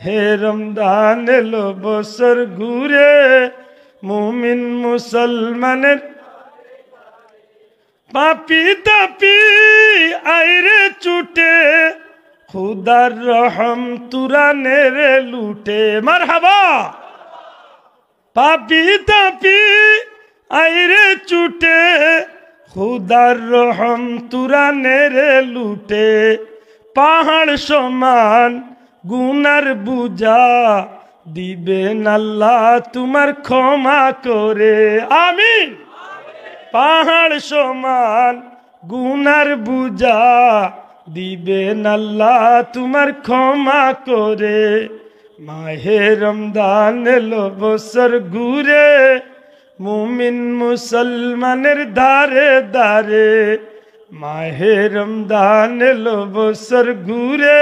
হে রমজান এলো বছর ঘুরে মুমিন মুসলমানের পাপি তাপি আইরে ছুটে খুদার রহম তুরানের লুটে মারহাবা। পাপি তাপি আইরে ছুটে খুদার রহম তুরানের লুটে পাহাড় সমান গুনার বুঝা দিবেন আল্লাহ তোমার ক্ষমা করে আমিন। পাহাড় সমান গুনার বুঝা দিবেন আল্লাহ তোমার ক্ষমা করে। মাহে রমজান এলো বছর ঘুরে মুমিন মুসলমানের দারে দারে। মাহে রমজান এলো বছর ঘুরে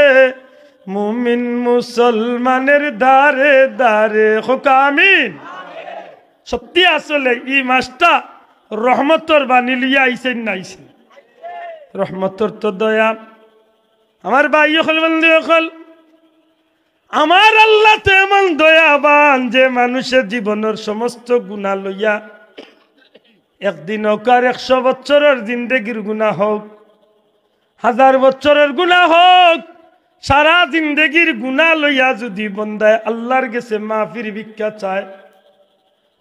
মুমিন মুসলমানের দারে দারে হোক আমিন। সত্যি আসলে এই মাসটা রহমতর বাণী লিয়া আইসেন না আইসেন রহমতর তো দয়া। আমার ভাই হল আমার আল্লাহ তো এমন দয়াবান যে মানুষের জীবনের সমস্ত গুণা লইয়া একদিন হোক আর 100 বছরের জিন্দেগির গুণা হোক, 1000 বছরের গুণা হোক, সারা জিন্দেগির গুণা লইয়া যদি বন্দায় আল্লাহর গেছে মাফির ভিক্ষা চায়,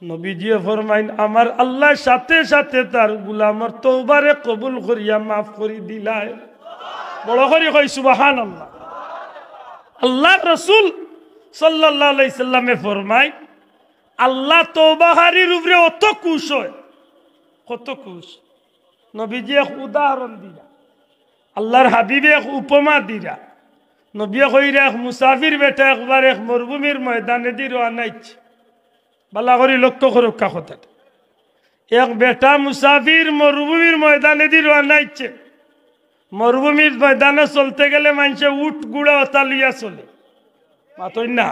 নবীজি ফরমাইন আমার আল্লাহর সাথে সাথে তার গুলামর তওবারে কবুল করিয়া মাফ করি দিলায়। বড় করে কই সুবহানাল্লাহ। আল্লাহর রাসূল সাল্লাল্লাহু আলাইহি সাল্লামে ফরমায় আল্লাহ তওবাহারির উপরে অত খুশ হয়, কত খুশ। নবীজি এক উদাহরণ দিলা, আল্লাহর হাবিবে এক উপমা দিলা। নবী কইরা এক মুসাফির বেটা একবার এক মরুভূমির ময়দানে দি রওনা হইছে। বালা করে লক্ষ্য করো কথাটা। এক বেটা মুসাফির মরুভূমির ময়দানে দি রওনা হইছে। মরুভূমির ময়দানে চলতে গেলে মানুষে উট গুড়া ওতা লইয়া চলে, মাতই না।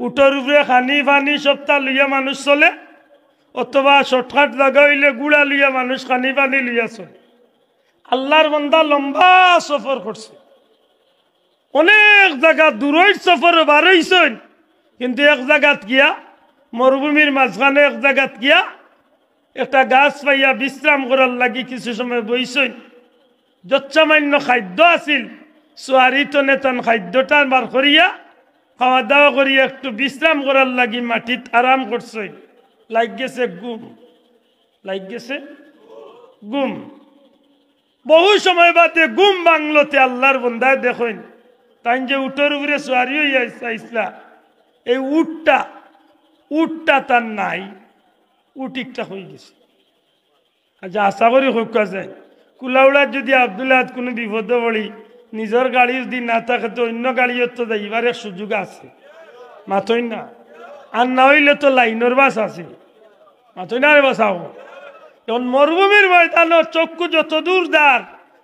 উটের উপরে খানি ফানি সবটা লইয়া মানুষ চলে, অথবা শর্টকাট জায়গা হইলে গুড়া লইয়া মানুষ খানি পানি লইয়া চলে। আল্লাহর বান্দা লম্বা সফর করছে, অনেক জায়গা দূরের সফর বার হইছেন, কিন্তু এক জায়গাত গিয়া মরুভূমির মাঝখানে এক জায়গাত গিয়া একটা গাছ পাইয়া বিশ্রাম করার লাগি কিছু সময় বইছেন। যচ্ছামান্য খাদ্য আছিল, সোয়ারি টনে টান খাদ্যটা বার করিয়া খাওয়া দাওয়া করিয়া একটু বিশ্রাম করার লাগি মাটিত আরাম করছেন। লাগ গেছে গুম, লাগ গেছে গুম। বহু সময় বাদে গুম বাংলোতে আল্লাহর বন্দায় দেখেন তাই যে উটের উপরে সোয়ারি হইয়া চাইছিলা, এই উটটা তার নাই, উটিকটা হয়ে গেছে। আচ্ছা আশা করি হোক যায় কুলাউড়ার যদি আব্দুল্লাহ কোনো বিপদে পড়ি নিজের গাড়ি যদি না থাকে তো অন্য গাড়িও তো যাইবার এক সুযোগ আছে, মাথই না। আর না হইলে তো লাইনের বাস আছে, মাথই না রে বাসাও। এখন মরুভূমির ময়দানে চক্ষু যত দূর দার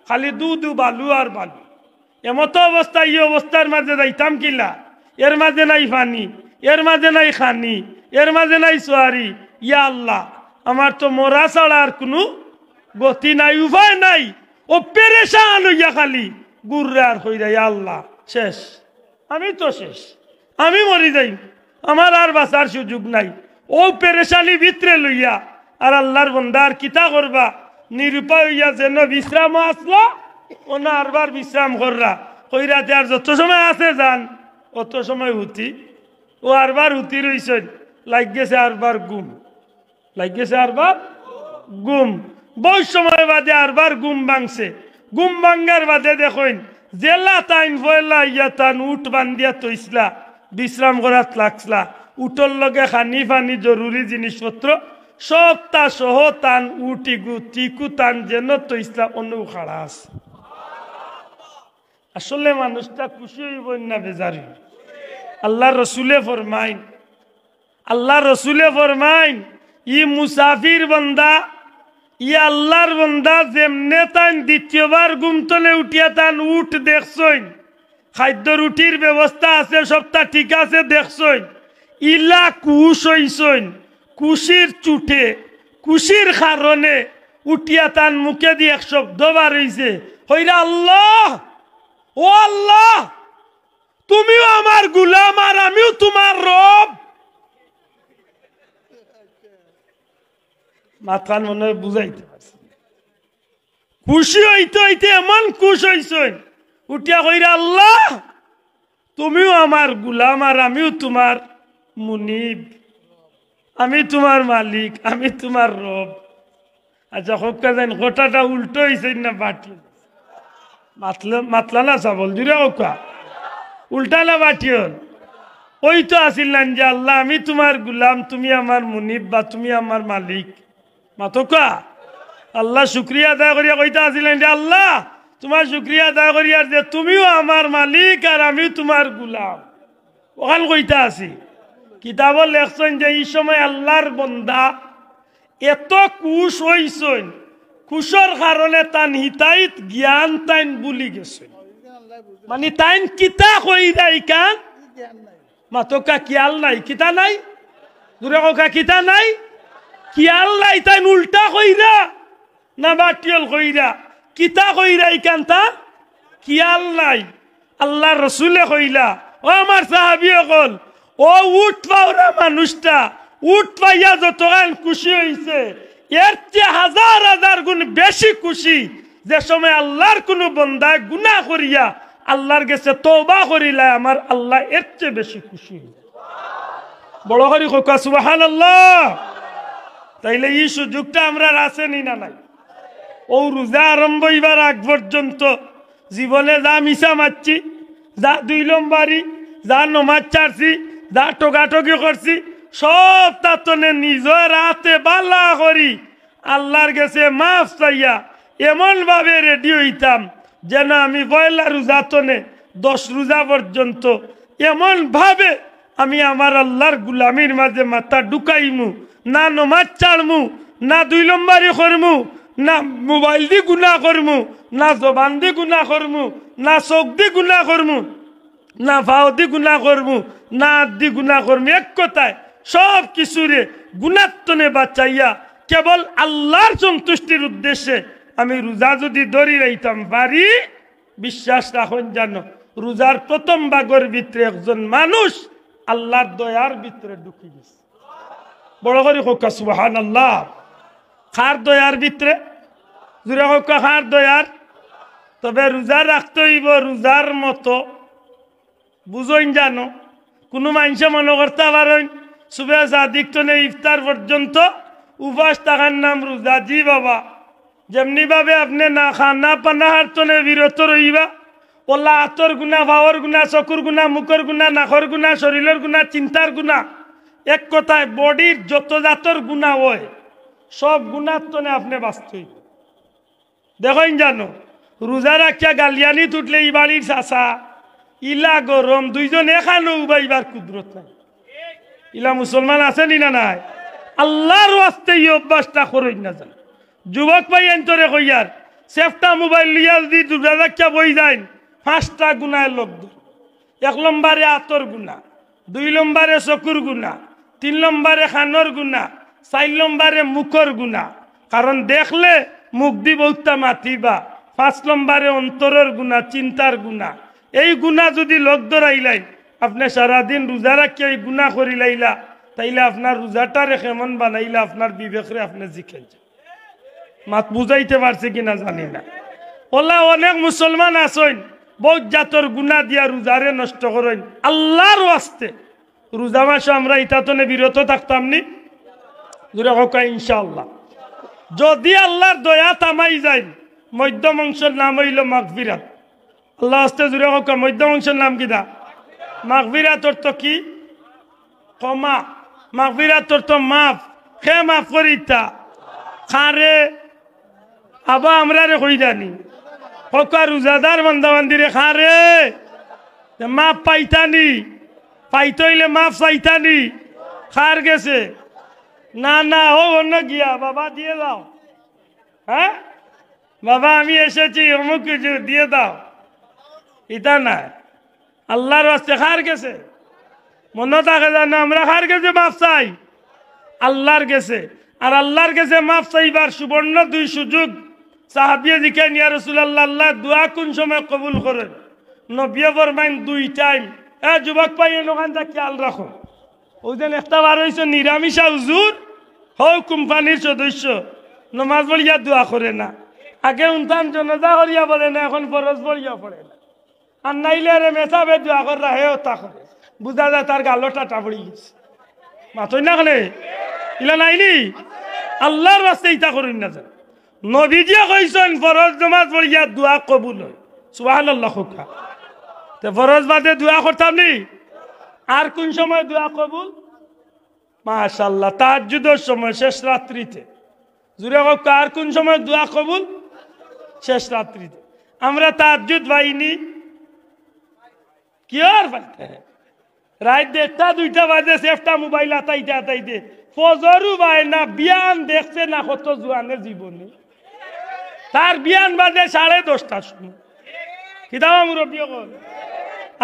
খালি দু বালু আর বালু। এমতো অবস্থা, এই অবস্থার মাঝে যাইতাম কিলা, এর মাঝে নাই পানি, এর মাঝে নাই খানি, এর মাঝে নাই সোয়ারি। ইয়া আল্লাহ, আমার তো মরা ছাড়া আর কোনো গতি নাই, উপায় নাই। ও পেরেশান হইয়া খালি গুর্রা আর হইরা ইয়া আল্লাহ শেষ, আমি তো শেষ, আমি মরি যাই, আমার আর বাঁচার সুযোগ নাই। ও পেরেশানি ভিতরে লইয়া আর আল্লাহর বন্দার কিতা করবা, নিরুপায় হইয়া যেন বিশ্রাম আসলো ও না আরবার বিশ্রাম কররা কইরাতে আর যত সময় আছে যান অত সময় হুতি ও আরবার হুতি রইছেন। লাগ গেছে আরবার গুম, লাগ গেছে আরবার গুম। বহু সময় বাদে আরবার গুম ভাঙছে। গুম ভাঙ্গার বাদে দেখেন জেলা তাইন ফয়লা ইয়া তান উঠ বান্ধিয়া তৈসলা, বিশ্রাম করাত লাগসলা। উঠর লগে খানি ফানি জরুরি জিনিসপত্র সবটা সহ তান উটিগু টিকু তান যেন তৈসলা অন্য খাড়া আছে। আসলে মানুষটা খুশি হইব না বেজারি। আল্লাহ রসুলে ফরমাইন, আল্লাহ রসুলে ফরমাইন ই মুসাফির বন্দা, ই আল্লাহর বন্দা যেমনে তান দ্বিতীয়বার গুমতলে উঠিয়া তান উঠ দেখছইন, খাদ্য রুটির ব্যবস্থা আছে, সবটা ঠিক আছে দেখছইন, ইলা কুশ হইছইন, কুশির চুটে কুশির কারণে উঠিয়া তান মুখে দিয়ে এক শব্দ বার হইছে, হইরা আল্লাহ, ও আল্লাহ তুমিও আমার গুলাম মাথান মনে হয় বুঝাইতে পারছি খুশি হইতে হইতে এমন খুশ হইছেন উঠিয়া কইরা আল্লাহ তুমিও আমার গুলাম আর আমিও তোমার মুনিব আমি তোমার মালিক আমি তোমার রব আচ্ছা হকা যেন গোটাটা উল্টো হয়েছে না বাটি মাতলা না চাবল জুড়ে হকা উল্টা না বাটিও ওই তো আসিলেন যে আল্লাহ আমি তোমার গুলাম তুমি আমার মুনিব বা তুমি আমার মালিক মাতকা আল্লাহ শুক্রিয়া আদায় করিয়া কইতা আসিলেন যে আল্লাহ তোমার শুক্রিয়া আদায় করিয়ার যে তুমিও আমার মালিক আর আমি তোমার গুলাম ওখান কইতা আছি কিতাবত লেখছেন যে এই সময় আল্লাহর বন্দা এত খুশ হইছেন খুশর কারণে তান হিতাইত জ্ঞান তাইন ভুলি গেছেন মানে তাইন কিতা কইরা ইকান মাতকা কিয়াল নাই কিতা নাই দূরে কা কিতা নাই কিয়াল নাই তাইন উল্টা কইরা না বাটিয়ল কইরা কিতা কইরা ইকান তা কিয়াল নাই আল্লাহ রসুলে কইলা ও আমার সাহাবী হল ও উঠ পাওরা মানুষটা উঠ পাইয়া যতগান খুশি হইছে এর চেয়ে হাজার হাজার গুণ বেশি খুশি যে সময় আল্লাহর কোনো বন্দায় গুনাহ করিয়া আল্লাহর কাছে তওবা করিলা আমার আল্লাহ এর চেয়ে বেশি খুশি বড় করে কইকা সুবহানাল্লাহ তাইলে এই সুযোগটা আমরা আসেনি না নাই ও রোজা আরম্ভ হইবার আগ পর্যন্ত জীবনে যা মিশা মারছি যা দুই লম্বারি যা নমাজ ছাড়ছি যা টোকাটকি করছি সব তাতনে নিজের রাতে বালা করি আল্লাহর কাছে মাফ চাইয়া এমন ভাবে রেডি হইতাম যেন আমি পয়লা রোজা তনে 10 রোজা পর্যন্ত এমন ভাবে আমি আমার আল্লাহর গুলামির মাঝে মাথা ঢুকাইমু না নমাজ ছাড়মু না দুই লম্বারি করমু না মোবাইল দি গুনাহ করমু না জবান দি গুনাহ করমু না চোখ দি গুনাহ করমু না ভাও দি গুনাহ করমু না দি গুনাহ করমু এক কথায় সব কিছুরে গুণাত্মনে বাঁচাইয়া কেবল আল্লাহর সন্তুষ্টির উদ্দেশ্যে আমি রোজা যদি ধরি রাইতাম পারি বিশ্বাস রাখুন জানো রোজার প্রথম ভাগের ভিতরে একজন মানুষ আল্লাহর দয়ার ভিতরে ঢুকে গেছে বড় করে হোক সুবহানাল্লাহ খার দয়ার ভিতরে জুড়ে হোক খার দয়ার তবে রোজা রাখতে হইব রোজার মতো বুঝইন জানো কোনো মানুষে মনে করতে পারেন সুবে সাদিক টনে ইফতার পর্যন্ত উপাস থাকার নাম রোজা জি বাবা যেমনি ভাবে আপনি না খানা পানাহার টনে বিরত রইবা ওলা হাতর গুণা ভাওয়ার গুণা চকুর গুণা মুখর গুণা নাকর গুণা শরীরের গুণা চিন্তার গুণা এক কথায় বডির যত জাতর গুণা হয় সব গুণার টনে আপনি বাঁচতে দেখেন জানো রোজা রাখিয়া গালিয়ানি তুটলে এই বাড়ির চাষা ইলা গরম দুইজন এখানো উবাইবার কুদরত নাই ইলা মুসলমান আছে নি না নাই আল্লাহর ওয়াস্তে এই অভ্যাসটা করই না জান যুবক ভাই এন্তরে কইয়ার সেফটা মোবাইল লিয়া যদি রোজা রাখিয়া বই যায় 5টা গুনায় লোক এক নম্বরে আতর গুণা 2 নম্বরে চকুর গুণা 3 নম্বরে খানোর গুণা 4 নম্বরে মুখর গুণা কারণ দেখলে মুখ দি বউতা মাতিবা 5 নম্বরে অন্তরের গুণা চিন্তার গুণা এই গুণা যদি লোক ধরাইলাই আপনি সারাদিন রোজা রাখিয়া এই গুণা করি লাইলা তাইলে আপনার রোজাটারে কেমন বানাইলা আপনার বিবেকরে আপনি জিখেন মাত বুঝাইতে পারছে কিনা জানি না ওলা অনেক মুসলমান আছেন বহুত জাতর গুণা দিয়া রোজারে নষ্ট করেন আল্লাহর ওয়াস্তে রোজা মাসে আমরা ইতাতনে বিরত থাকতাম নি জোরে হোক ইনশাআল্লাহ যদি আল্লাহর দয়া তামাই যায় মধ্যম অংশের নাম হইল মাগফিরাত আল্লাহ আস্তে জোরে হোক মধ্যম অংশের নাম কিনা মাগফিরাত অর্থ কি ক্ষমা মাগফিরাত অর্থ মাফ হে মাফ করিতা খারে আবা আমরা রে কই জানি হকা রোজাদার বান্দাবান্দিরে খারে মাফ পাইতানি পাইতইলে মাফ চাইতানি খার গেছে না না ও অন্য গিয়া বাবা দিয়ে দাও হ্যাঁ বাবা আমি এসেছি অমুক কিছু দিয়ে দাও এটা না আল্লাহর রাস্তে খার গেছে মনে থাকে জানো আমরা খার গেছে মাফ চাই আল্লাহর গেছে আর আল্লাহর গেছে মাফ চাইবার সুবর্ণ 2 সুযোগ সাহাবিয়ে জিজ্ঞাসা ইয়া রাসূলুল্লাহ আল্লাহ দোয়া কোন সময় কবুল করেন নবী ফরমাইন 2 টাইম যুবক ভাই ওখানটা খেয়াল রাখো ওই দিন একটা বার হয়েছে নিরামিষা হুজুর হ কোম্পানির সদস্য নমাজ পড়িয়া দোয়া করে না, আগে উনতান জনজা করিয়া বলে না, এখন ফরজ পড়িয়া পড়ে না। আর নাইলে রে মেসাবে দোয়া করা হেও তা করে বুঝা যায় তার গালো টাটা পড়ি গেছে। মাতই না হলে ইলা নাইনি আল্লাহর রাস্তে ইতা করুন না যান। নবীজিয়া কইছেন ফরজ নমাজ পড়িয়া দোয়া কবুল হয়। সুবহানাল্লাহ। খুকা তে ফরজ বাদে দোয়া করতাম নি, আর কোন সময় দোয়া কবুল? মাশাআল্লাহ, তাহাজ্জুদের সময়, শেষ রাত্রিতে। জুড়ে হোক, আর কোন সময় দোয়া কবুল? শেষ রাত্রিতে। আমরা তাহাজ্জুদ পাইনি, কি আর পাইতে রাত 1টা 2টা বাজে সেফটা মোবাইল আতাইতে আতাইতে ফজরু ভাই না বিয়ান দেখছে না কত জোয়ানের জীবনে, তার বিয়ান বাজে 10:30টার সময়। কিতাবা মুরব্বী কল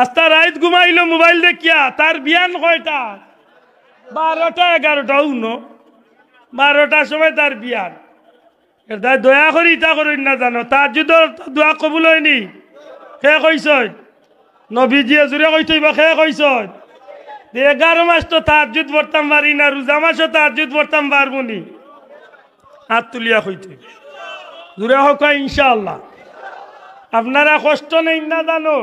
আস্তা রাত ঘুমাইলো মোবাইল দেখিয়া, তার বিয়ান কয়টা? 12টা 11টা 12টার সময় তার বিয়ান। এটা দয়া করি ইটা করেন না জানো, তাহাজ্জুদের দোয়া কবুল হয়নি। কে কইছ? নবীজিয়ে জুড়ে কইতই বা কে কইছ? 11 মাস তো তাহাজ্জুদ পড়তাম পারি না, রোজা মাসও তাহাজ্জুদ পড়তাম পারবো নি। হাত তুলিয়া কইতে জুড়ে হোক ইনশাআল্লাহ। আপনারা কষ্ট নেই না জানো,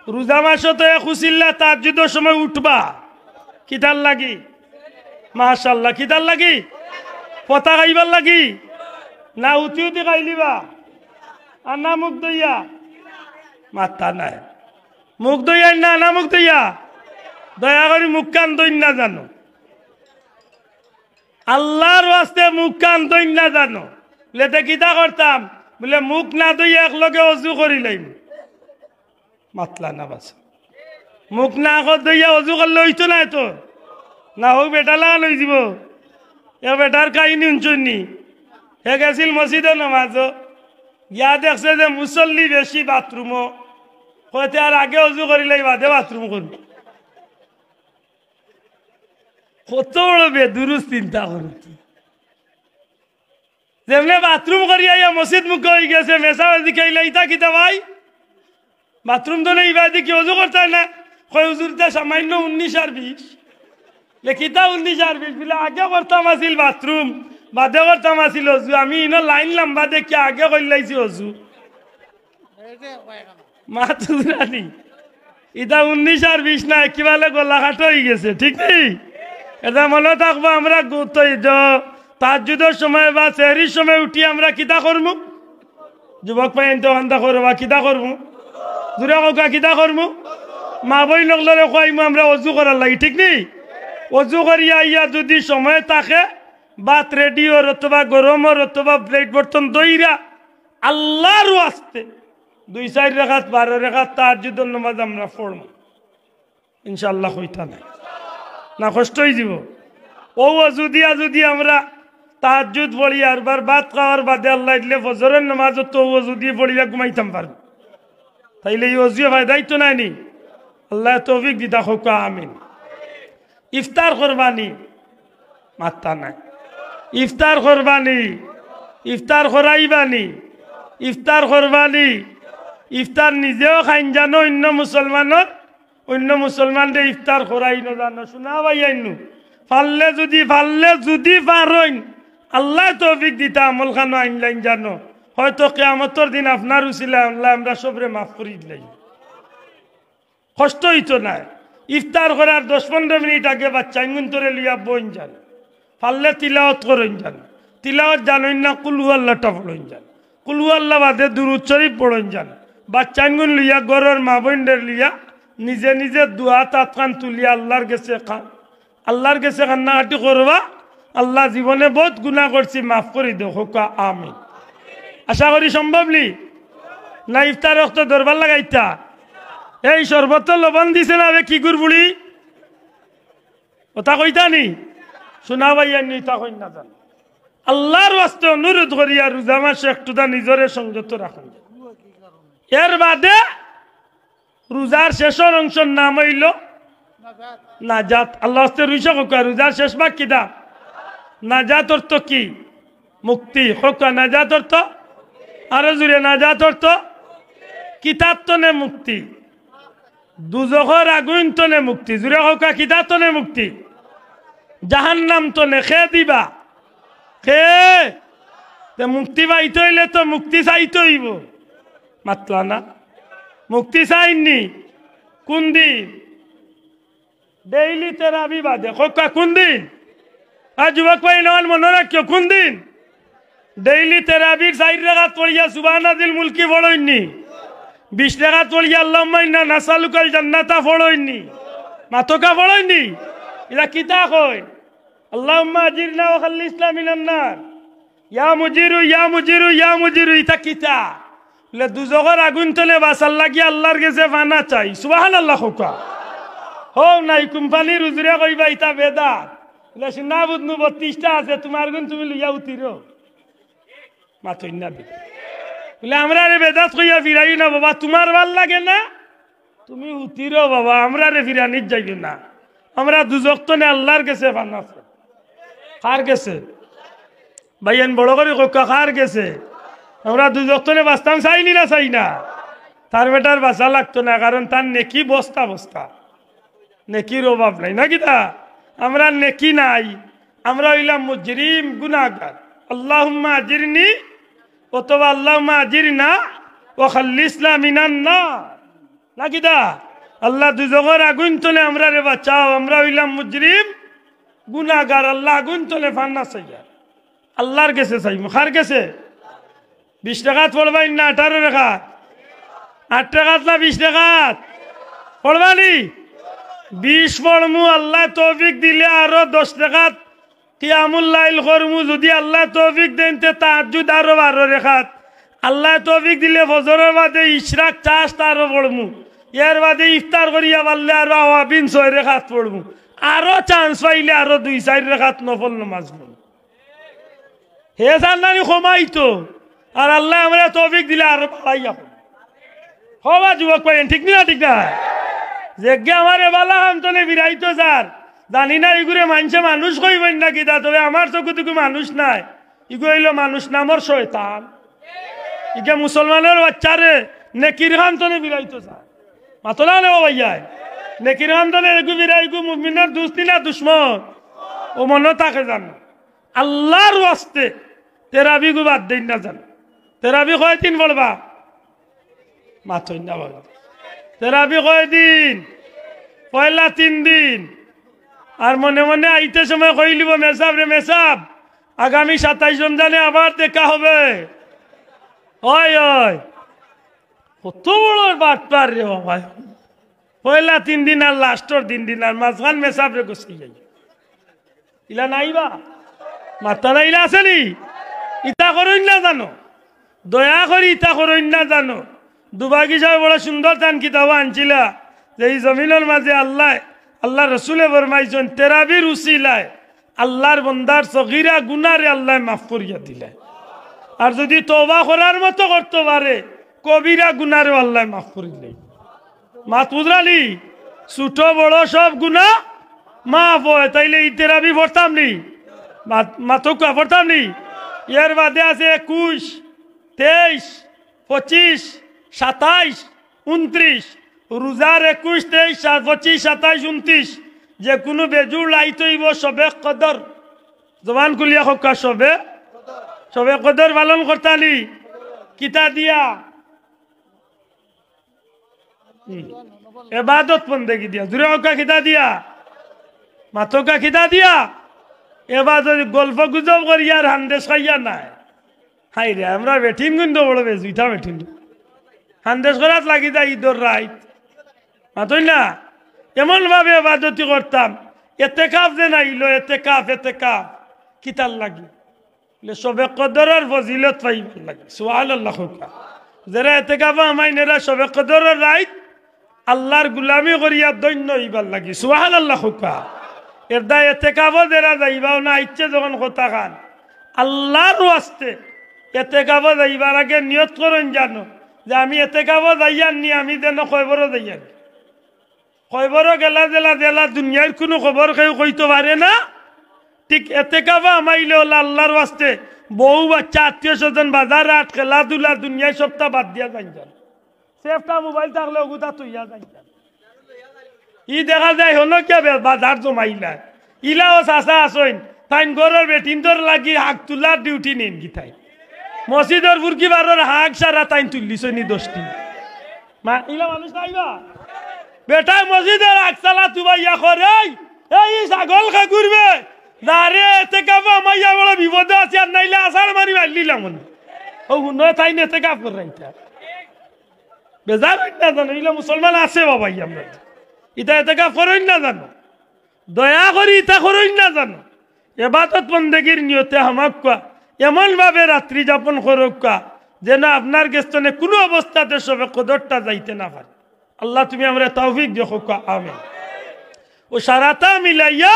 রোজা মাসও তো খুশিল্লা তাহাজ্জুদের সময় উঠবা। কিতার লাগি? মাশাআল্লাহ। কিতার লাগি? পতা খাইবার লাগি না উতি উতি খাইলিবা? আর না মুখ দইয়া? মাথা নাই মুখ দইয়া না, না মুখ দইয়া। দয়া করি মুখ কান দইন না জানো, আল্লাহর ওয়াস্তে মুখ কান দইন না জানো। বলে কিতা করতাম? বলে মুখ না দইয়া একলগে অজু করি লাইম। মাতলা না বাস, মুখ না দইয়া অজু করলে হইতো না তো না, হোক বেটা লাগা লই যাব। এ বেটার কাহিনী শুনছুনি, হে গেছিল মসজিদে নামাজ, গিয়া দেখছে যে মুসল্লি বেশি বাথরুমও, হয়তো আর আগে অজু করিলাই বাদে বাথরুম করবি। কত বড় বেদুরুস চিন্তা করছি। যেমনি বাথরুম করিয়া মসজিদ মুখ হয়ে গেছে, মেসাবাজি খাইলে ইতা কিতা ভাই বাথরুম তো নেই বাদি কি অজু করতে না? কয় হুজুরটা সামান্য 19 আর 20 লেখিতা 19 আর 20 বলে আগে করতাম আসিল বাথরুম, বাদে করতাম আসিল অজু। আমি ইনো লাইন লম্বা দেখি আগে করলাইছি অজু। মা তুরানি ইটা 19 আর 20 না, একেবারে গোলাঘাট হয়ে গেছে। ঠিক নেই? এটা মনে থাকবো। আমরা তাহাজ্জুদের সময় বা সেহরির সময় উঠি আমরা কিতা করবো? যুবক পাইন তো আন্দা করবা কিতা করবো? জুড়ে কাকা কিতা করবো? মা বই লগলরে কইমু আমরা অজু করার লাগি। ঠিক নেই? অজু করিয়া ইয়া যদি সময় থাকে বাত রেডিওর অথবা গরমর অথবা প্লেট বর্তন দইরা আল্লাহর ওয়াস্তে 2-4 রাকাত 12 রাকাত তাহাজ্জুদের নামাজ আমরা পড়ব ইনশাআল্লাহ। হইতা নাই না, কষ্ট হয়ে যাব। ও অজু দিয়া যদি আমরা তাহাজ্জুদ পড়ি আর ভাত খাওয়ার বাদে আল্লাহ দিলে ফজরের নামাজ তো অজু দিয়ে পড়িয়া ঘুমাইতাম পারব, তাইলে এই অজু ফায়দাই তো নাই নি। আল্লাহ তৌফিক দিতা হোক, আমিন। ইফতার করবানি মাত্তা নাই, ইফতার করবানি, ইফতার করাইবানি, ইফতার করবানি। ইফতার নিজেও খাইন জানো, অন্য মুসলমানের অন্য মুসলমানদের ইফতার করাই না জানো। শোনা ভাই আইনু ফাললে যদি পারইন আল্লাহ তৌফিক দিতা আমল খানো আইনলাইন জানো, হয়তো কিয়ামতের দিন আপনার উসিলা আল্লাহ আমরা সবরে মাফ করি দিলাই। কষ্ট হইতো না। ইফতার করার 10-15 মিনিট আগে বাচ্চা ইঙ্গুন্তরে লিয়া বইন যান, ফাললে তিলাওয়াত করেন যান। তিলাওয়াত জানেন না, কুল হুয়াল্লাহটা পড়েন যান, কুল হুয়াল্লাহ বাদে দুরূদ শরীফ পড়েন যান। বাচ্চা ইঙ্গুন লিয়া গরের মা বোনদের লিয়া নিজে নিজে দোয়া তাৎখান তুলিয়া আল্লাহর গেছে আল্লাহর গেছে কান্নাকাটি করবা। আল্লাহ জীবনে বহুত গুনাহ করছি, মাফ করে দেও হোক, আমিন। আশা করি সম্ভব নি না? ইফতার রক্ত দরবার লাগাইতা এই সর্বত্র লবণ দিছে না কি গুড়বুড়ি ওটা কইতা নি? শোনা ভাইয়া নি তা কই না জান। আল্লাহর ওয়াস্তে অনুরোধ করিয়া রোজা মাসে একটুটা নিজরে সংযত রাখুন। এর বাদে রোজার শেষের অংশের নাম হইল নাজাত। আল্লাহ ওয়াস্তে রুইসা কোকা রোজার শেষ ভাগ কিতা? নাজাত অর্থ কি? মুক্তি। কোকা নাজাত অর্থ আরো জুড়ে নাজাত অর্থ কিতাব তনে মুক্তি, দুজখর আগুন তনে মুক্তি। জুড়ে কোকা কিতাব তনে মুক্তি, জাহান্নাম তনে খে দিবা কে মুক্তি পাইতে হইলে তো মুক্তি চাইতে হইব মাতলা না মুক্তি চাইনি কোন দিন ডেইলি তেরাবি বাদে কোন দিন আর যুবক ভাই নন মনে রাখিও কোন দিন ডেইলি তেরাবির 4 রাকাত পড়িয়া সুবহানাল্লাহিল মুলকি পড়ইনি 20 রাকাত পড়িয়া আল্লাহুম্মা ইন্না নাসালুকাল জান্নাতা পড়ইনি মাতকা পড়ইনি ইলা কিতা কই আল্লাহুম্মা আজিরনা ওয়া খাল্লিসনা মিনান নার ইয়া মুজিরু ইয়া মুজিরু ইয়া মুজিরু ইতা কিতা বলে দুজখের আগুন তলে বাঁচার লাগি আল্লাহর কাছে ফানা চাই সুবহানাল্লাহ হুকা হো নাই কোম্পানির উজরে কইবা ইতা বেদাত বলে সিনা বুদনু 32টা আছে তোমার গুণ তুমি লইয়া উতিরো মাতই না বলে আমরা রে বেদাত কইয়া ফিরাই না বাবা তোমার ভাল লাগে না তুমি উতিরো বাবা আমরা রে ফিরানিত যাইবে না আমরা দুজক তনে আল্লাহর কাছে ফানা আছে কার কাছে ভাইয়ান বড় করে কোকা কার কাছে আমরা দুজক তনে বাঁচতাম চাইনি না চাই না তার বেটার বাঁচা লাগতো না কারণ তার নেকি বস্তা বস্তা নেকির অভাব নাই না কিতা আমরা নেকি নাই আমরা হইলাম মুজরিম গুনাহগার আল্লাহুম্মা আজিরনি অথবা আল্লাহুম্মা আজিরনা ওয়া খাল্লিসনা মিনান নার না কিতা আল্লাহ দুজকের আগুন তলে আমরা রে বাঁচাও আমরা হইলাম মুজরিম গুনাহগার আল্লাহ আগুন তলে ফান্না চাইয়া আল্লাহর কাছে চাই মুখার কাছে 20 টাকাত পড়বাই না 18 টাকাত 8 টাকাত না 20 টাকাত পড়বানি 20 পড়মু আল্লাহ তৌফিক দিলে আরো 10 টাকাত কিয়ামুল লাইল করমু যদি আল্লাহ তৌফিক দেন তে তাহাজ্জুদ আরো 12 রাকাত আল্লাহ তৌফিক দিলে ফজরের বাদে ইশরাক চাষ আরো পড়মু এর বাদে ইফতার করিয়া পারলে আরো আওয়াবিন 6 রাকাত পড়মু আরো চান্স পাইলে আরো 2-4 রাকাত নফল নামাজ পড়মু হে জান্নানি ক্ষমাইতো আর আল্লাহ আমরা তৌফিক দিলে আরো পাইয়া হবা যুবক পাইন ঠিক না ঠিক না যে আমারে বালা হামতনে বিরাইতো স্যার জানি না ইগুরে মানছে মানুষ কইবেন না কিতা তবে আমার চকুটুকু মানুষ নাই ইগু হইল মানুষ নামর শয়তান ইগে মুসলমানের বাচ্চারে নেকির হামতনে বিরাইতো স্যার মাতলা নেব ভাইয়া নেকির হামতনে এগু বিরাই গু মুমিনের দুস্তি না দুশ্মন ও মনে থাকে জান আল্লাহর ওয়াস্তে তেরাবি গু বাদ দেন না জান তেরাবি কয়দিন বলবা মাতই না বলবা তেরাবি কয়দিন পয়লা 3 দিন আর মনে মনে আইতে সময় কইলিব মেসাব রে মেসাব আগামী 27 রমজানে আবার দেখা হবে ওই ওই কত বড় বাটপার রে বাবা পয়লা 3 দিন আর লাস্টর 3 দিন আর মাঝখান মেসাব রে গসি যাই ইলা নাইবা মাতা নাইলা আসেনি ইতা করইন না জানো দয়া করি ইতা করইন না জানো দুবাগি সাহেব বড় সুন্দর তান কিতাব আনছিলা যে এই জমিনের মাঝে আল্লাহ রসুলে ফরমাইছেন তেরাবির উসিলায় আল্লাহর বন্দার সগীরা গুনারে আল্লাহ মাফ করিয়া দিলে আর যদি তওবা করার মতো করতে পারে কবিরা গুনারে আল্লাহ মাফ করিলে মাত বুঝরালি ছোট বড় সব গুনাহ মাফ হয় তাইলে এই তেরাবি পড়তাম নি মাতকা পড়তাম নি এর বাদে আছে 21 23 25 27 29 রোজার 21 23 25 27 29 যে কোনো বেজুর লাইত হইব সবে কদর জবান কুলিয়া হকা সবে কদর পালন করতালি কিতা দিয়া এবাদত বন্দেগি দিয়া জুরে হকা কিতা দিয়া মাতকা কিতা দিয়া এবাদত গল্প গুজব করিয়া আর হান্দেশ খাইয়া নাই হাই রে আমরা বেঠিন কিন্তু বড় বেজুইতা বেঠিন হান্দেশ করাত লাগি যায় ঈদর রাইত মাতই না এমন ভাবে ইবাদতি করতাম এতেকাফ যে নাইলো এতেকাফ কিতার লাগি সবে কদরের ফজিলত পাইবার লাগে সুবহানাল্লাহ যারা এতেকাফ আমাইনেরা সবে কদরের রাইত আল্লাহর গুলামি করিয়া দৈন্য হইবার লাগি সুবহানাল্লাহ এর দা এতেকাফ যারা যাইবাও না ইচ্ছে যখন কথা খান আল্লাহর ওয়াস্তে এতেকাফ যাইবার আগে নিয়ত করেন জানো যে আমি এতেকাফ যাইয়ার নি আমি যেন কয়বরও যাইয়ার খবরও গেলা জেলা দুনিয়ার কোনো খবর কেউ কইতে পারে না ঠিক এতেকাফা আমাইলে হল আল্লাহর ওয়াস্তে বউ বাচ্চা আত্মীয় স্বজন বাজার হাট খেলাধুলা দুনিয়ায় সবটা বাদ দিয়া যান সেফটা মোবাইল থাকলে ওগুতা তুইয়া যান ই দেখা যায় হলো কে বাজার জমাইলা ইলাও চাষা আসইন তাইন গরর বেটিনদর লাগি হাক তোলার ডিউটি নেন কি তাই মসজিদর বুরকি বারর হাক সারা তাইন তুললিছই নি 10টি মা ইলা মানুষ নাইবা বেটা মসজিদের হাক চালা তুবাইয়া করে এই ছাগল খা ঘুরবে দারে এতে কাবা মাইয়া বড় বিপদে আছে আর নাইলে আসার মারি মারলিলাম ও হুন তাই নেতে কাপ করে রাইতা বেজার না জানো ইলা মুসলমান আছে বাবাই আমরা ইতা এতে কাপ করেন না জানো দয়া করি ইতা করেন না জানো এবাদত বন্দেগীর নিয়তে হামাক এমন ভাবে রাত্রি যাপন করুক যেন আপনার গেস্তনে কোনো অবস্থাতে সবে কদরটা যাইতে না পারে আল্লাহ তুমি আমরা তৌফিক দেখো আমিন ও সারাটা মিলাইয়া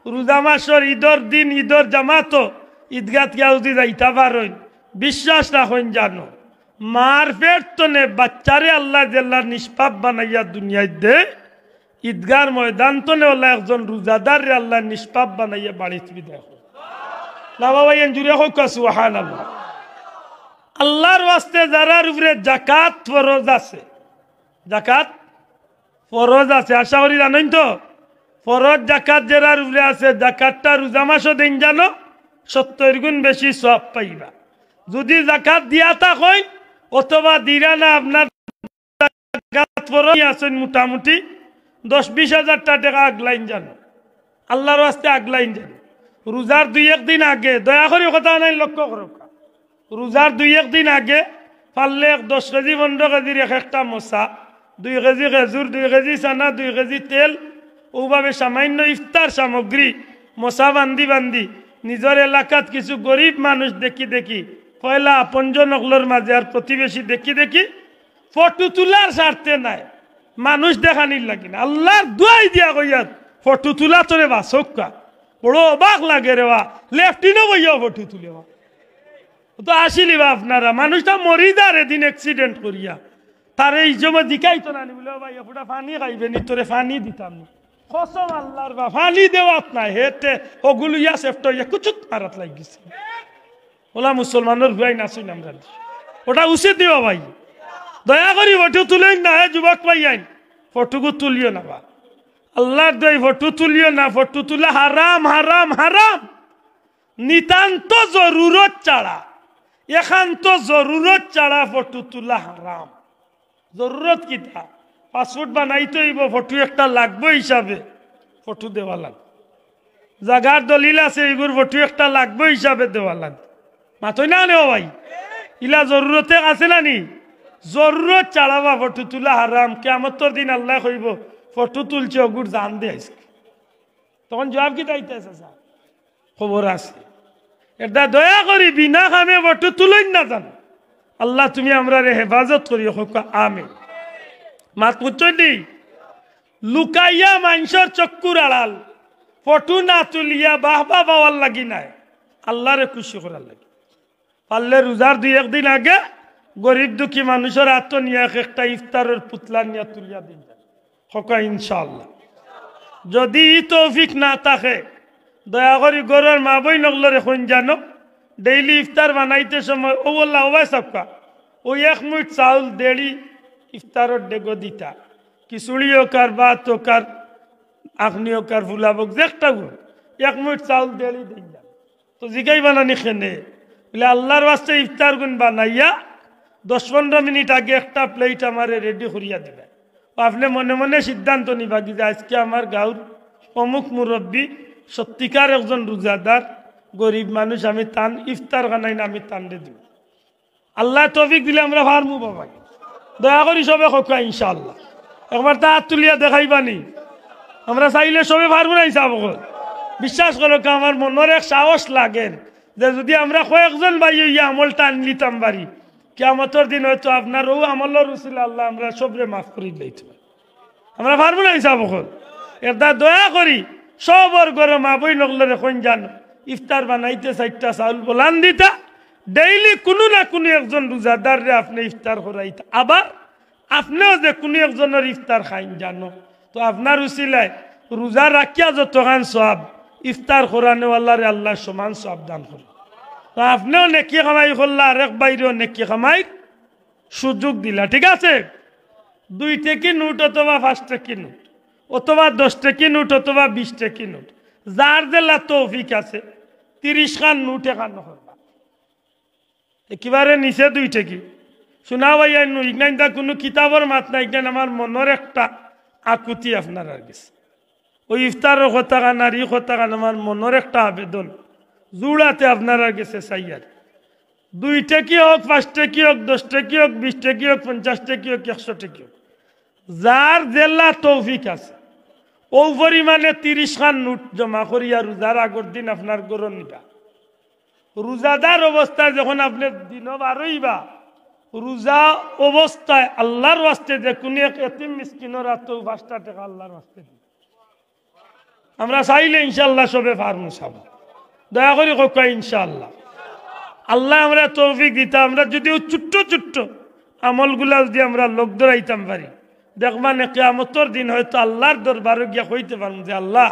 রোজা মাসের ঈদর দিন ঈদর জামাত ঈদগাত ইয়াউদি যাইতা পারেন বিশ্বাস রাখেন জানো মার পেট তনে বাচ্চারে আল্লাহ জেল্লার নিষ্পাপ বানাইয়া দুনিয়ায় দে ঈদগার ময়দান তনে আল্লাহ একজন রোজাদার আল্লাহ নিষ্পাপ বানাইয়া বাড়িতে বিদায় করে না বাবা এন জুড়ে হোক সুবহানাল্লাহ আল্লাহর ওয়াস্তে যারার উপরে যাকাত ফরজ আছে যাকাত ফরজ আছে আশা করি জানেন তো ফরজ যাকাত যারার উপরে আছে যাকাতটা রোজা মাসও দিন জানো 70 গুণ বেশি সওয়াব পাইবা যদি যাকাত দিয়া থাকেন অথবা দিরা না আপনার যাকাত ফরজ আছেন মোটামুটি 10-20 হাজার টাকা আগলাইন জানো আল্লাহর ওয়াস্তে আগলাইন জানো রোজার 2-1 দিন আগে দয়া করে কথা নাই লক্ষ্য করো রোজার 2-1 দিন আগে পারলে 10 কেজি 15 কেজির একটা মশা 2 কেজি খেজুর 2 কেজি চানা 2 কেজি তেল ওভাবে সামান্য ইফতার সামগ্রী মশা বান্ধি নিজের এলাকাত কিছু গরিব মানুষ দেখি কয়লা আপনজন অগলোর মাঝে আর প্রতিবেশী দেখি ফটো তোলার স্বার্থে নাই মানুষ দেখানির লাগি না আল্লাহর দুয়াই দিয়া কইয়া ফটো তোলা তোরে বাসক্কা বড় অবাক লাগে রে বা লেফটিনও বইয়া ফটো তুলেবা তো আসিলিবা আপনারা মানুষটা মরি যার এদিন অ্যাক্সিডেন্ট করিয়া তার এই জমা দিকাইতো না বলে ভাই ওটা পানি খাইবে নি তোরে পানি দিতাম না কসম আল্লাহর বা পানি দেওয়াত নাই হেতে ওগুলো ইয়া সেফট ইয়া কুচুত মারাত লাগিছে ওলা মুসলমানের হুয়াই নাচুই আমরা ওটা উচিত দিবা ভাই দয়া করি ফটো তুলেন না হে যুবক ভাই আইন ফটোগু তুলিও না বা আল্লাহর দই ফটো তুলিও না ফটো তুলা হারাম হারাম হারাম নিতান্ত জরুরত ছাড়া একান্ত জরুরত ছাড়া ফটো তুলা হারাম জরুরত কিতা পাসপোর্ট বানাইতে হইব ফটো একটা লাগবে হিসাবে ফটো দেওয়া লাগবে জাগার দলিল আছে এগুর ফটো একটা লাগবে হিসাবে দেওয়া লাগবে মাথই না নেও ভাই ইলা জরুরতে আছে না নি জরুরত ছাড়াবা ফটো তুলা হারাম কিয়ামতের দিন আল্লাহ কইব ফটো তুলছে ওগুর জান দে আজকে তখন জবাব কি দাইতেছে স্যার খবর আছে এটা দয়া করি বিনা কামে ফটো তুলেন না জান আল্লাহ তুমি আমরা হেফাজত করি হোক আমিন মাত বুঝছি লুকাইয়া মানুষের চক্ষুর আড়াল ফটো না তুলিয়া বাহবা পাওয়ার লাগি নাই আল্লাহরে খুশি করার লাগি পারলে রোজার 2-1 দিন আগে গরিব দুঃখী মানুষের হাত নিয়ে একটা ইফতারের পুতলা নিয়ে তুলিয়া দিন হোক ইনশাআল্লাহ যদি তৌফিক না থাকে দয়া করি গরের মা বই নগলের এখন জানো ডেইলি ইফতার বানাইতে সময় ও বললা ও ভাই সবকা ও 1 মিনিট চাউল দেড়ি ইফতারের ডেগো দিতা খিচুড়িও কার ভাত কার আখনিও কার ফুলাবক দেখটা 1 মিনিট চাউল দেড়ি দিন তো জিগাই বানানি খেনে বলে আল্লাহর ওয়াস্তে ইফতার গুণ বানাইয়া 10-15 মিনিট আগে একটা প্লেট আমারে রেডি করিয়া দিবে আপনি মনে মনে সিদ্ধান্ত নিবা যে আজকে আমার গাঁর অমুক মুরব্বী সত্যিকার একজন রোজাদার গরিব মানুষ আমি তান ইফতার বানাই না আমি তান দিব আল্লাহ তৌফিক দিলে আমরা পারমু বাবা দয়া করি সবে হোক ইনশাআল্লাহ একবার তা হাত তুলিয়া দেখাইবানি আমরা চাইলে সবে পারবো না হিসাব বিশ্বাস করো আমার মনের এক সাহস লাগে যে যদি আমরা কয়েকজন ভাই ইয়া আমলটা আনলিতাম বাড়ি কিয়ামতের দিন হয়তো আপনার ও আমলের উসিলা আল্লাহ আমরা সবরে মাফ করে দিতে আমরা পারবো না হিসাব এটা দয়া করি সবর ঘরে মা বই নগলের এখন জানো ইফতার বানাইতে 4টা চাউল বলান দিতা ডেইলি কোনো না কোনো একজন রোজাদারে আপনি ইফতার করাইতা আবার আপনিও যে কোনো একজনের ইফতার খাইন জানো তো আপনার উসিলায় রোজা রাখিয়া যতখান সওয়াব ইফতার করানোওয়ালারে আল্লাহ সমান সওয়াব দান করে তো আপনিও নেকি কামাই করলা আরেক বাইরেও নেকি কামাই সুযোগ দিলা ঠিক আছে 2 টাকি নোট অথবা 5 টাকি নোট অথবা 10 টাকি নোট অথবা 20 টাকি নোট যার জেলা তৌফিক আছে 30 খান নোট এখানো করবা একেবারে নিচে 2 টাকি শোনা ভাইয়া ইগনাইন্দা কোনো কিতাবের মাত নাই ইগনাইন আমার মনের একটা আকুতি আপনার আর গেছে ওই ইফতারের কথা গান আর ই কথা গান আমার মনের একটা আবেদন জুড়াতে আপনার আর গেছে সাইয়ার 2 টাকি হোক 5 টাকি হোক 10 টাকি হোক 20 টাকি হোক 50 টাকি হোক 100 টাকি হোক যার জেলা তৌফিক আছে ও পরিমাণে 30 খান নোট জমা করিয়া রোজার আগর দিন আপনার গরম নিবা রোজাদার অবস্থায় যখন আপনি দিন বারইবা রোজা অবস্থায় আল্লাহর ওয়াস্তে যে কোন এক এতিম মিসকিনের হাতে 5টা টাকা আল্লাহর ওয়াস্তে দিন আমরা চাইলে ইনশাআল্লাহ সবে পারমু সব দয়া করে কোকা ইনশাআল্লাহ আল্লাহ আমরা তৌফিক দিতা আমরা যদি ছোট্ট ছোট্ট আমলগুলা যদি আমরা লোক ধরাইতাম পারি দেখবানে কিয়ামতের দিন হয়তো আল্লাহর দরবারে গিয়া কইতে পারবো যে আল্লাহ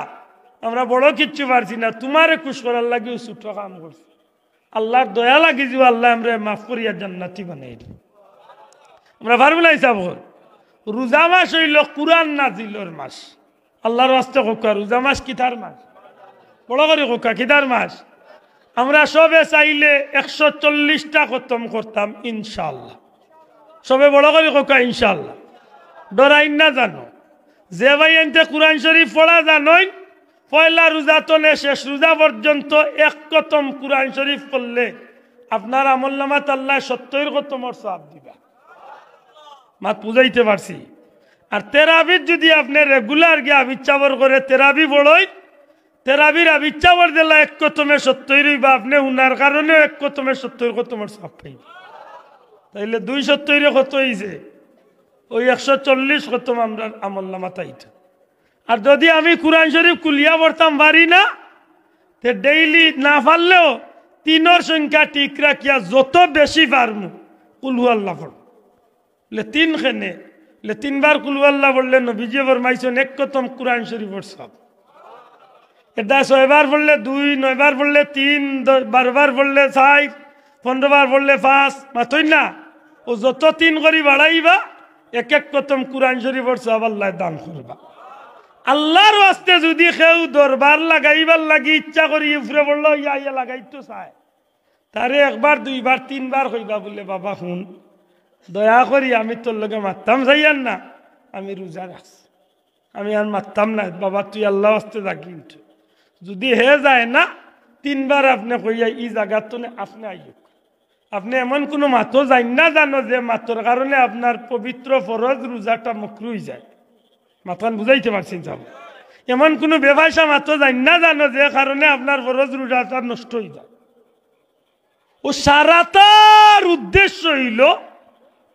আমরা বড় কিচ্ছু পারছি না তোমারে খুশ করার লাগে ছোট কাম করছি আল্লাহর দয়া লাগি যে আল্লাহ আমরা মাফ করিয়া জান্নাতি বানাই দিই আমরা পারবো না হিসাব রোজা মাস হইল কুরআন নাজিলের মাস আল্লাহর ওয়াস্তে কোকা রোজা মাস কিতার মাস বড় করে কোকা কিতার মাস আমরা সবে চাইলে 140টা খতম করতাম ইনশাআল্লাহ সবে বড় করে কোকা ইনশাআল্লাহ ডরাইন না জানো যে ভাই এনতে কুরআন শরীফ পড়া জানোই পয়লা রোজা তো শেষ রোজা পর্যন্ত 1 খতম কুরআন শরীফ পড়লে আপনার আমলনামাত আল্লাহ 70 খতমের সওয়াব দিবা মাত বুঝাইতে পারছি আর তেরাবির যদি আপনি রেগুলার গিয়ে আবিচ্ছাবর করে তেরাবি পড়ই তেরাবির আবিচ্ছাবর দিলা 1 খতমে 70 হইবা আপনি উনার কারণে 1 খতমে 70 খতমের সওয়াব পাইবা তাইলে 270 কত হইছে ওই 140 খতম আমরা আমলনামাত আইতো আর যদি আমি কুরআন শরীফ কুলিয়া পড়তাম পারি না তে ডেইলি না পারলেও 3 সংখ্যা ঠিক রাখিয়া যত বেশি পারমু কুল হুয়াল্লাহ পড় লে 3 খেনে লে 3 বার কুল হুয়াল্লাহ পড়লে নবীজি ফরমাইছেন 1 খতম কুরআন শরীফের সওয়াব এটা 6 বার পড়লে 2 9 বার পড়লে 3 12 বার পড়লে 4 15 বার পড়লে 5 মাতই না ও যত 3 করি বাড়াইবা 1 খতম কুরআন শরীফের সওয়াব আল্লাহ দান করবা আল্লাহর ওয়াস্তে যদি কেউ দরবার লাগাইবার লাগি ইচ্ছা করি উপরে বললো ইয়া লাগাইতো চায় তারে 1 বার 2 বার 3 বার কইবা বলে বাবা শুন দয়া করি আমি তোর লগে মারতাম যাইয়ান না আমি রোজা রাখছি আমি আর মারতাম না বাবা তুই আল্লাহ ওয়াস্তে থাকি যদি হে যায় না 3 বার আপনি কইয়া ই জায়গা তো আপনি আইয়ো আপনি এমন কোনো মাতো যাই না জানো যে মাতোর কারণে আপনার পবিত্র ফরজ রোজাটা মুকরু হয়ে যায় মাথান বুঝাইতে পারছেন যাব এমন কোনো ব্যবসা মাত্র যাই না জানো যে কারণে আপনার ফরজ রোজাটা নষ্ট হয়ে যায় ও সারাটার উদ্দেশ্য হইল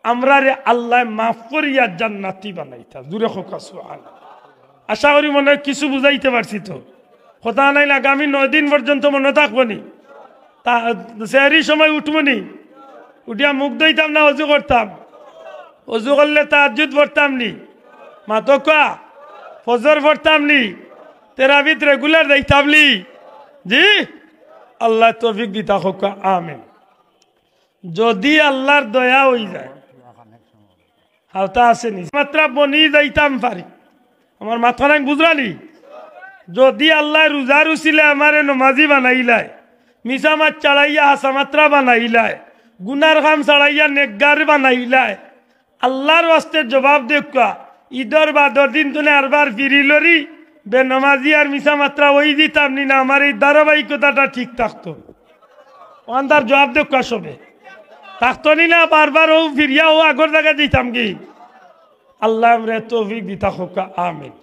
আমরা রে আল্লাহ মাফ করিয়া জান্নাতি বানাইতা দূরে হোক সুবহানাল্লাহ আশা করি মনে হয় কিছু বুঝাইতে পারছি তো কথা নাই আগামী 9 দিন পর্যন্ত মনে থাকবো নি তা সেহরির সময় উঠবো নি উঠিয়া মুখ ধুইতাম না অজু করতাম অজু করলে তাহাজ্জুদ পড়তাম নি মাতকা ফজর পড়তাম নি তেরাবিত রেগুলার দেখতাম নি জি আল্লাহ তৌফিক দিতা হোক আমিন যদি আল্লাহর দয়া হই যায় হাওতা আসেনি মাত্র বনি যাইতাম পারি আমার মাথা নাই বুঝরানি যদি আল্লাহ রোজার উচিলে আমারে নমাজি বানাইলায় মিছা মাছ চালাইয়া হাসা মাত্রা বানাইলায় গুনার কাম চালাইয়া নেকগার বানাইলায় আল্লাহর ওয়াস্তে জবাব দেখা ঈদর বাদর দিন তুলে আরবার ফিরিলরি বেনমাজি আর মিছা মাত্রা ওই দিতাম নি না আমার এই ধারাবাহিকতাটা ঠিক থাকতো ওখানটার জবাব দেখা সবে থাকতো নি না বারবার ও ফিরিয়া ও আগর জায়গায় দিতাম কি আল্লাহ আমরা তৌফিক দিতা হোকা আমিন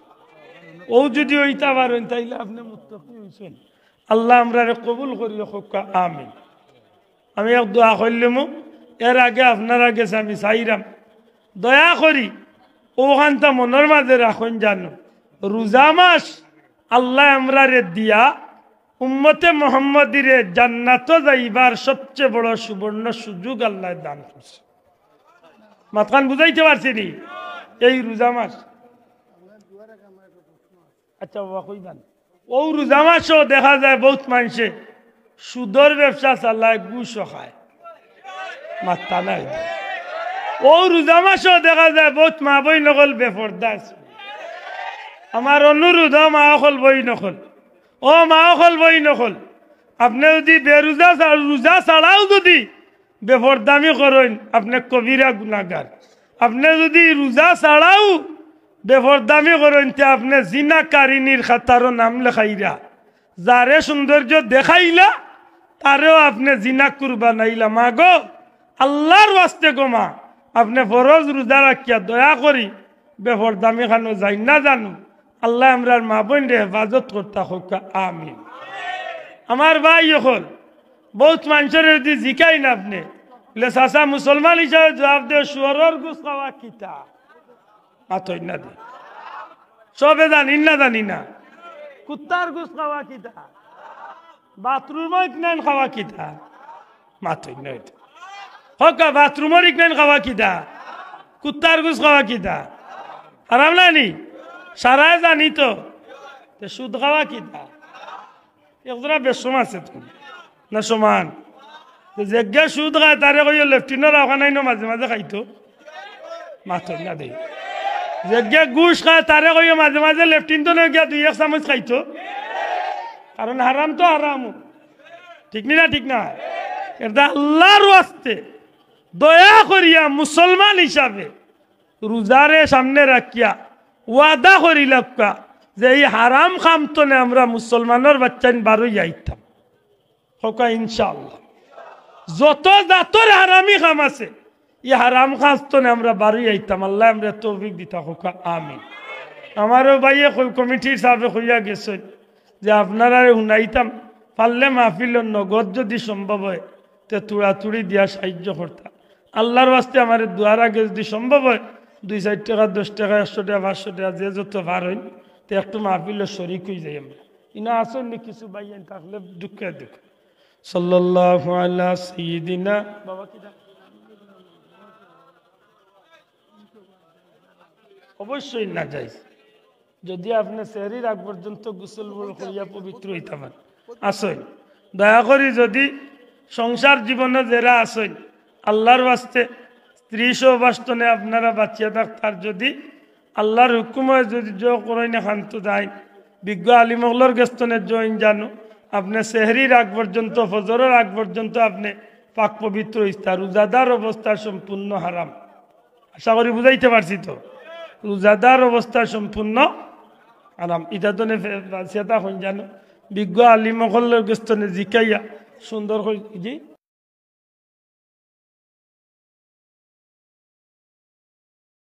ও যদি ওইটা পারেন তাইলে আপনি মুত্তাকি হইছেন আল্লাহ আমরা কবুল করিও হোকা আমিন আমি এক দোয়া করলাম এর আগে আপনার আগে আমি চাইরাম দয়া করি ওখানটা মনের মাঝে রাখুন জানো রোজা মাস আল্লাহ আমরা রে দিয়া উম্মতে মোহাম্মদীরে জান্নাত যাইবার সবচেয়ে বড় সুবর্ণ সুযোগ আল্লাহ দান করছে মাতখান বুঝাইতে পারছি নি এই রোজা মাস আচ্ছা বাবা কইবান ও রোজা মাসও দেখা যায় বহুত মানুষে সুদর ব্যবসা চালায় ঘুষও খায় মাত্তা নাই ও রোজা মাসও দেখা যায় বহুত মা বই নকল বেপরদা আছে আমার অনুরোধ মা অকল বই নকল ও মা হল বই নকল আপনি যদি বেরোজা রোজা ছাড়াও যদি বেফরদামি করেন আপনি কবিরা গুনাহগার। আপনি যদি রোজা ছাড়াও বেফরদামি করেন তে আপনি জিনাকারিনীর খাতারও নাম লেখাইরা, যারে সৌন্দর্য দেখাইলা তারেও আপনি জিনা কুরবা নাইলা। মা গো আল্লাহর ওয়াস্তে গো মা, আপনি ফরজ রোজা রাখিয়া দয়া করি বেফরদামি খানো যাই না জানো। আল্লাহ আমরার মা বোন রে হেফাজত করতা হোক, আমিন। আমার ভাই হল বহুত মানুষের যদি জিকাই না আপনি বলে চাচা মুসলমান হিসাবে জবাব দে শুয়রের গোস খাওয়া কিতা মাথই না দে সবে জানি না জানি না কুত্তার গোস খাওয়া কিতা বাথরুমে ইকনান খাওয়া কিতা মাথই না হোক বাথরুমের ইকনান খাওয়া কিতা কুত্তার গোস খাওয়া কিতা আরাম নানি সারা জানি তো সুদ খাওয়া কিতা একজনা বেশম আছে তো না সমান যেগে সুদ খায় তারে কই লেফটিনের রাখা নাই না মাঝে মাঝে খাইতো মাথই না দেই। যেগে ঘুষ খায় তারে কই মাঝে মাঝে লেফটিন তো গিয়া 2-1 চামচ খাইতো, কারণ হারাম তো হারাম। ঠিক না ঠিক না? এটা আল্লাহর ওয়াস্তে দয়া করিয়া মুসলমান হিসাবে রোজারে সামনে রাখিয়া ওয়াদা করি লাক্কা যে এই হারাম খাম তো না আমরা মুসলমানের বাচ্চা বারোই যাইতাম হোকা ইনশাআল্লাহ। যত জাতর হারামি খাম আছে এই হারাম খাস তো না আমরা বারোই যাইতাম। আল্লাহ আমরা তৌফিক দিতা হোকা, আমিন। আমারও ভাইয়ে কমিটির সাহেবে কইয়া গেছে যে আপনারা শুনাইতাম পারলে মাহফিলের নগদ যদি সম্ভব হয় তে তুড়াতুড়ি দিয়া সাহায্য করতাম। আল্লাহর ওয়াস্তে আমার দুয়ার আগে যদি সম্ভব হয় 2-4 টাকা 10 টাকা 100 টাকা 500 টাকা যে যত ভার হইন তো একটু মাহফিলের শরিক হয়ে যাই আমরা। ইনা আসেন নি কিছু বাইন থাকলে দুঃখে দুঃখ। সাল্লাল্লাহু আলা সাইয়্যিদিনা বাবা কিনা অবশ্যই না যাইজ যদি আপনি সেহরির আগ পর্যন্ত গোসল করিয়া পবিত্র হইতে পারেন। আসেন দয়া করি যদি সংসার জীবনে যারা আসেন আল্লাহর ওয়াস্তে স্ত্রী সহবাসনে আপনারা বাঁচিয়া থাকতার যদি আল্লাহর হুকুমে যদি জো করেন শান্ত যায় বিজ্ঞ আলিমগলর গেস্তনে জয়েন জানো আপনি সেহরির আগ পর্যন্ত ফজরের আগ পর্যন্ত আপনি পাক পবিত্র ইস্তা। রোজাদার অবস্থা সম্পূর্ণ হারাম, আশা করি বুঝাইতে পারছি তো। রোজাদার অবস্থা সম্পূর্ণ হারাম। ইটা তো বাঁচিয়া থাকুন জানো বিজ্ঞ আলিমগলর গেস্তনে জিকাইয়া সুন্দর করে জি